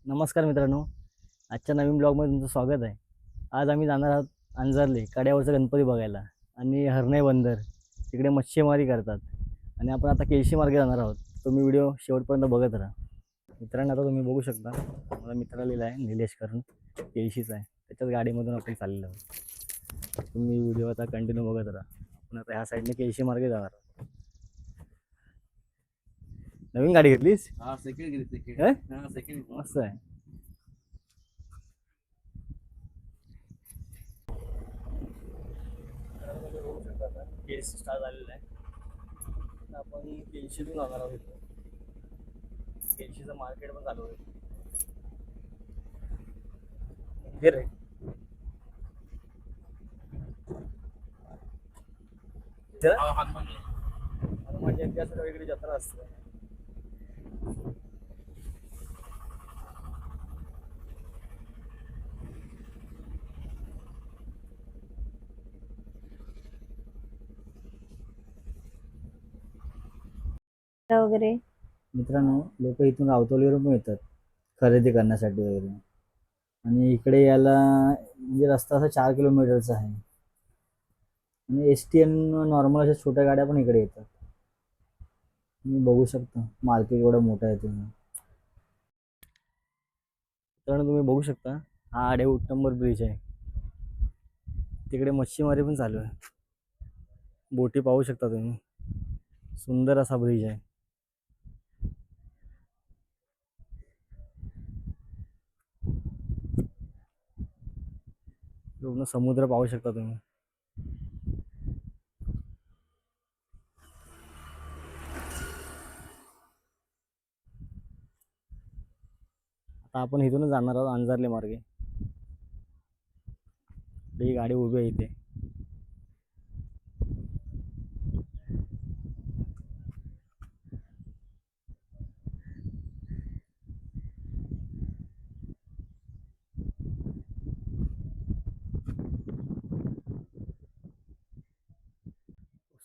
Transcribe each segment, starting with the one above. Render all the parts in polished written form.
नमस्कार मित्रांनो, आजच्या नवीन ब्लॉगमध्ये तुमचं स्वागत आहे. आज आम्ही जाणार आहोत अंजरले कड्यावरचा गणपती बघायला आणि हर्णे बंदर तिकडे मच्छीमारी करतात आणि आपण आता केळशी मार्गे जाणार आहोत. तुम्ही व्हिडिओ शेवटपर्यंत बघत राहा. मित्रांनो, आता तुम्ही बघू शकता मला मित्र लिहिला आहे निलेश करून केळशीचा आहे. त्याच्याच गाडीमधून आपण चाललेलो आहोत. तुम्ही व्हिडिओ आता कंटिन्यू बघत राहा. आपण आता ह्या साईडने केळशी मार्गे जाणार आहोत. नवीन गाडी घेतलीस? हा सेकंड गेली सेकंड काय हा सेकंड मस्त आहे. केळशी स्टार्ट झालेला आहे. आता आपण केळशीतून जाणार आहोत. केळशीचं मार्केट पण चालू आहे. मंदिर आहे. हनुमान जयंती असं वेगळी जत्रा असते. वगैरे. मित्रांनो, लोक इथून रावतोलीवरून पण येतात खरेदी करण्यासाठी वगैरे. आणि इकडे यायला म्हणजे रस्ता असा 4 किलोमीटरचा आहे. आणि ST आणि नॉर्मल अशा छोट्या गाड्या पण इकडे येतात. तुम्ही बघू शकता मार्केट एवढं मोठं आहे तुम्ही. मित्रांनो, तुम्ही बघू शकता हा आडे उत्तमबर ब्रिज आहे. तिकडे मच्छीमारी पण चालू आहे. बोटी पाहू शकता तुम्ही. सुंदर असा ब्रिज आहे. पूर्ण समुद्र पाहू शकता तुम्ही. आता आपण इथूनच जाणार आहोत अंजारले मार्गे. ही गाडी उभी आहे इथे.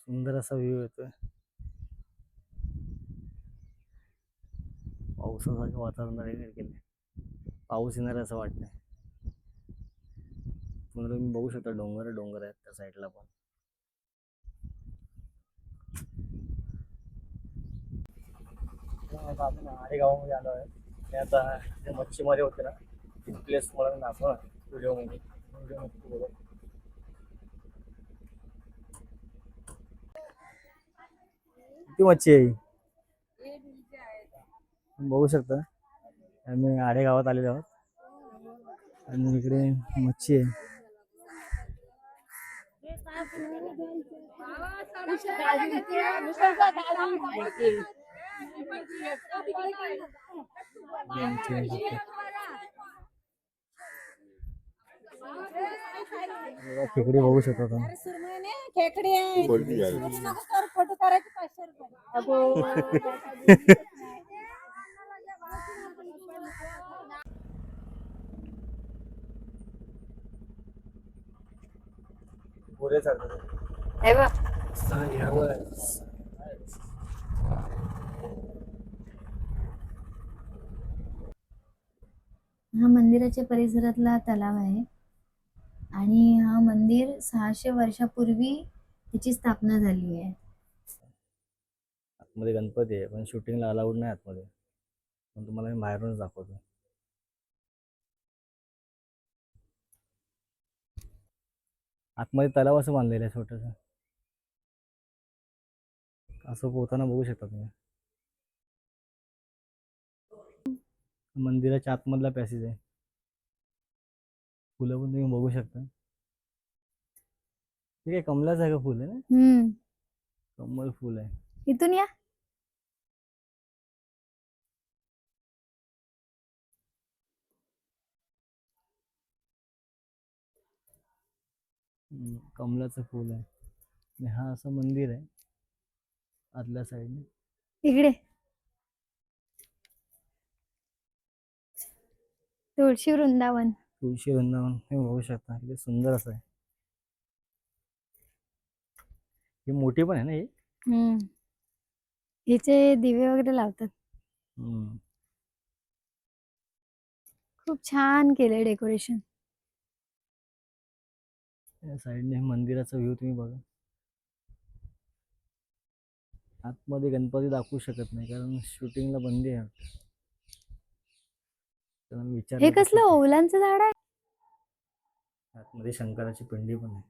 सुंदर असा व्ह्यू येतोय. पावसासारखं वातावरण आहे केले. पाऊस येणार असं वाटतंय. पुन्हा तुम्ही बघू शकता डोंगर डोंगर आहेत त्या साईडला पण. आता आपण आडेगावामध्ये आलो आहे. आणि आता जे मच्छीमारी होते ना ती प्लेस मला दाखवा व्हिडिओमध्ये. व्हिडिओ नक्की बघा. किती मच्छी आहे? बघू शकता आम्ही आडेगावात आलेलो आहोत आणि इकडे मच्छी आहे. खेकडी बघू शकता तुम्ही. खेकडी आहे. फोटो करायचे 500 पुरे चालतात. हा मंदिराच्या परिसरातला तलाव आहे आणि हा मंदिर 600 वर्षापूर्वी त्याची स्थापना झाली आहे. आतमध्ये गणपती आहे पण शूटिंगला अलाउड नाही आतमध्ये. पण तुम्हाला मी बाहेरूनच दाखवतो. आतमध्ये तलाव असं बांधलेलं आहे छोटस. असं पोहताना बघू शकता तुम्ही. मंदिराच्या आतमधला पॅसेज आहे. फुलं पण तुम्ही बघू शकता. ठीक आहे, कमलाच आहे का फुल आहे ना? कमल फुल आहे. इथून या. कमलाचं फुल आहे. आणि हा असं मंदिर आहे आतल्या साईडने. इकडे तुळशी वृंदावन. तुळशी वृंदावन हे बघू शकता. किती सुंदर असं आहे. ही मोठी पण आहे ना ही. हिचे दिवे वगैरे लावतात. खूप छान केलंय डेकोरेशन. या साईडने मंदिराचा व्ह्यू तुम्ही बघा. आतमध्ये गणपती दाखवू शकत नाही कारण शूटिंगला बंदी आहे. तर मी हे विचारलं तर कसलं ठीक आहे. ओलांचं झाड आहे? आतमध्ये शंकराची पिंडी पण आहे.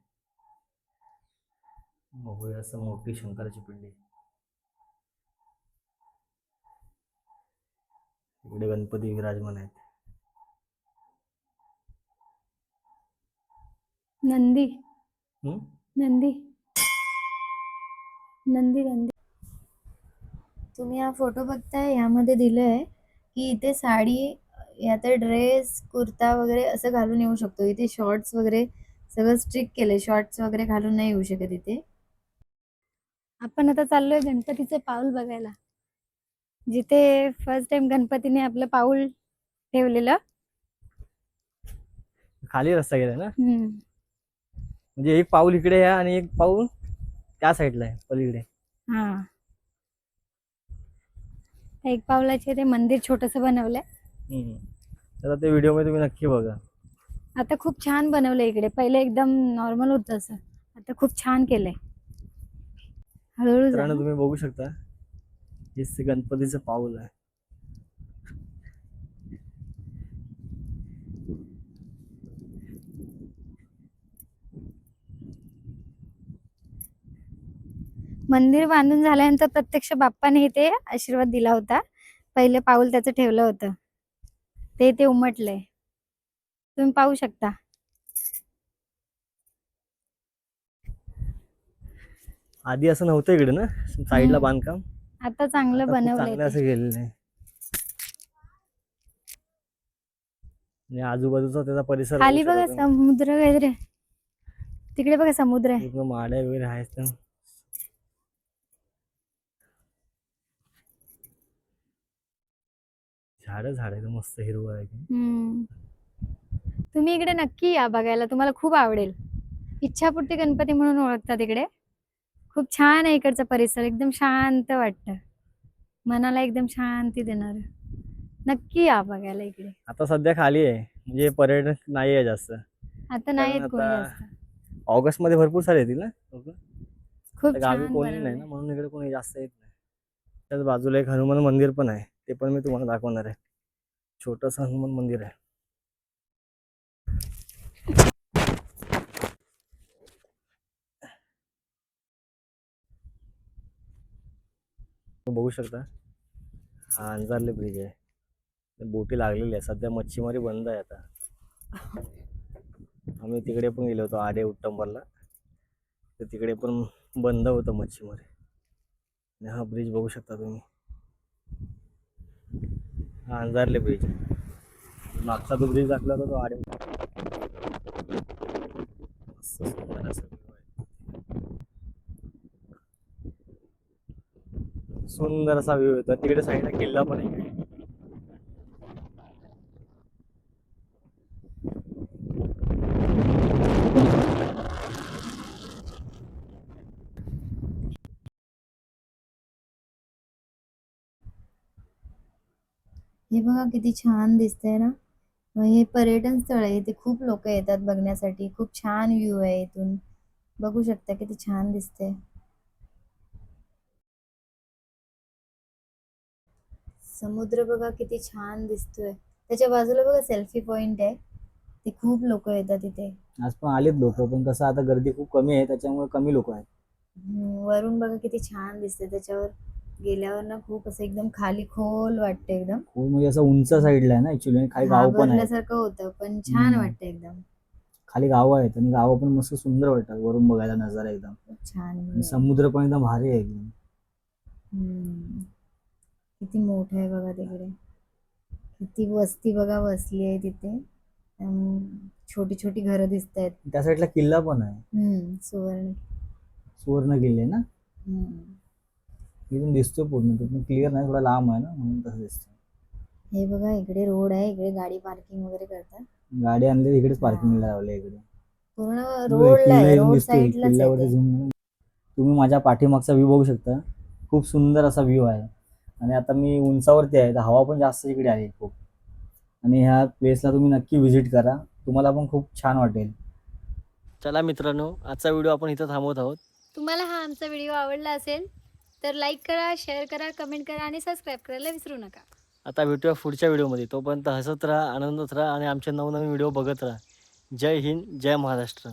बघूया असं मोठी शंकराची पिंडी. इकडे गणपती विराजमान आहेत. नंदी हम्म? नंदी नंदी नंदी. तुम्ही हा फोटो बघताय, यामध्ये दिलंय की इथे साडी, या तर ड्रेस, कुर्ता वगैरे असं घालून येऊ शकतो. इथे शॉर्ट्स वगैरे सगळं स्ट्रिक्ट केलंय, शॉर्ट्स वगैरे घालून नाही येऊ शकत इथे. आपण आता चाललोय गणपतीचं पाऊल बघायला, जिथे फर्स्ट टाइम गणपतीने आपलं पाऊल ठेवलेलं. खाली रस्ता गेलाय ना, हम्म. म्हणजे एक पाऊल इकडे आहे आणि एक पाऊल त्या साईडला आहे पलीकडे. हा, एक पावलाचे ते मंदिर छोटस बनवलंय. तर ते व्हिडिओ मध्ये तुम्ही नक्की बघा. आता खूप छान बनवलंय इकडे. पहिले एकदम नॉर्मल होतं असं, आता खूप छान केलंय. हळूहळू जा. मित्रांनो तुम्ही बघू शकता, हेच ते गणपतीचं पाऊल आहे. मंदिर बांधून झाल्यानंतर प्रत्यक्ष बाप्पाने इथे आशीर्वाद दिला होता. पहिले पाऊल त्याचं ठेवलं होतं, ते उमटलंय, तुम्ही पाहू शकता. आधी असं नव्हतं इकडे ना, साईडला हम्म. बांधकाम. आता चांगलं आता खूप बनवलंय चांगलं ते. असं गेलेलं आहे. आणि आजूबाजूचा त्याचा परिसर खाली बघू बघा शकता तुम्ही. समुद्र वगैरे, तिकडे बघा समुद्र आहे. पूर्ण माड्या वगैरे आहेत ना. झाड आहे मस्त हिरवं आहे. हम्म. तुम्ही इकडे नक्की या बघायला, तुम्हाला खूप आवडेल. इच्छापूर्ती गणपती म्हणून ओळखतात इकडे. खूप छान आहे इकडचा परिसर, एकदम शांत वाटतं, मनाला एकदम शांती देणार. नक्की या बघायला इकडे. आता सध्या खाली आहे, म्हणजे पर्यटक नाही आहे जास्त. आता नाही कारण येत कोणी आता जास्त. ऑगस्ट मध्ये भरपूर सारे येतील ना लोक. खूप गावी छान कोणी नाही बनवलंय. ना, म्हणून इकडे कोणी जास्त येत नाही. त्याच बाजूला एक हनुमान मंदिर पण आहे, ते पण मी तुम्हाला दाखवणार आहे. छोटस हनुमान मंदिर आहे. बघू शकता, हा अंजारले ब्रिज आहे. बोटी लागलेली आहे. सध्या मच्छीमारी बंद आहे आता. आम्ही तिकडे पण गेलो होतो आडे उट्टंबरला, तर तिकडे पण बंद होतं मच्छीमारी. आणि हा ब्रिज बघू शकता तुम्ही, हा अंजारले ब्रिज. मागचा जो ब्रिज दाखला होता तो आडे. मस्त सुंदर असा view आहे. सुंदर असा व्ह्यू येतो. तिकडे साईडला किल्ला पण आहे. हे बघा किती छान दिसतंय ना. हे पर्यटन स्थळ आहे, इथे खूप लोक येतात बघण्यासाठी. खूप छान व्ह्यू आहे इथून, बघू शकता किती छान दिसतंय. समुद्र बघा किती छान दिसतोय. त्याच्या बाजूला बघा सेल्फी पॉइंट आहे, ते खूप लोक येतात इथे. आज पण आलेत लोक, पण कसं आता गर्दी खूप कमी आहे त्याच्यामुळे कमी लोक आहेत. वरून बघा किती छान दिसते, त्याच्यावर गेल्यावर ना खूप असं एकदम खाली खोल वाटतं एकदम. खूप म्हणजे असं उंच साईडला आहे ना ऍक्च्युली, खाली गाव पण आहे. घाबरल्यासारखं होतं, पण छान वाटतं एकदम. खाली गावं आहेत आणि गावं पण मस्त सुंदर वाटतात वरून बघायला नजारा एकदम. खूप छान view आणि आहे. समुद्र पण एकदम भारी आहे एकदम. किती मोठं आहे बघा तिकडे, किती वस्ती बघा बसली आहे तिथे. छोटी छोटी घरं दिसत आहेत. त्या साईडला किल्ला पण आहे, सुवर्ण. सुवर्ण किल्ले ना. इथून दिसतो पूर्ण, तिथून क्लिअर नाही, थोडा लांब आहे ना म्हणून तसं दिसतं. हे बघा इकडे रोड आहे, इकडे गाडी पार्किंग वगैरे करतात. गाडी आणली इकडेच पार्किंगला लावली इकडे. पूर्ण किल्ला रोडला आहे, इथून रोड दिसतोय, साईडलाच आहे किल्ल्यावरती ते. झूम. तुम्ही माझ्या पाठीमागचा व्ह्यू बघू शकता, खूप सुंदर असा व्ह्यू आहे. आणि आता मी उंचावरती आहे, तर हवा पण जास्त इकडे आहे खूप. आणि ह्या प्लेसला तुम्ही नक्की व्हिजिट करा, तुम्हाला पण खूप छान वाटेल. चला मित्रांनो, आजचा व्हिडिओ आपण इथं थांबवत आहोत. तुम्हाला हा आमचा व्हिडिओ आवडला असेल तर लाईक करा, शेअर करा, कमेंट करा आणि सबस्क्राईब करायला विसरू नका. आता भेटूया पुढच्या व्हिडिओमध्ये. तोपर्यंत हसत राहा, आनंदात राहा आणि आमचे नवनवीन व्हिडिओ बघत राहा. जय हिंद, जय महाराष्ट्र.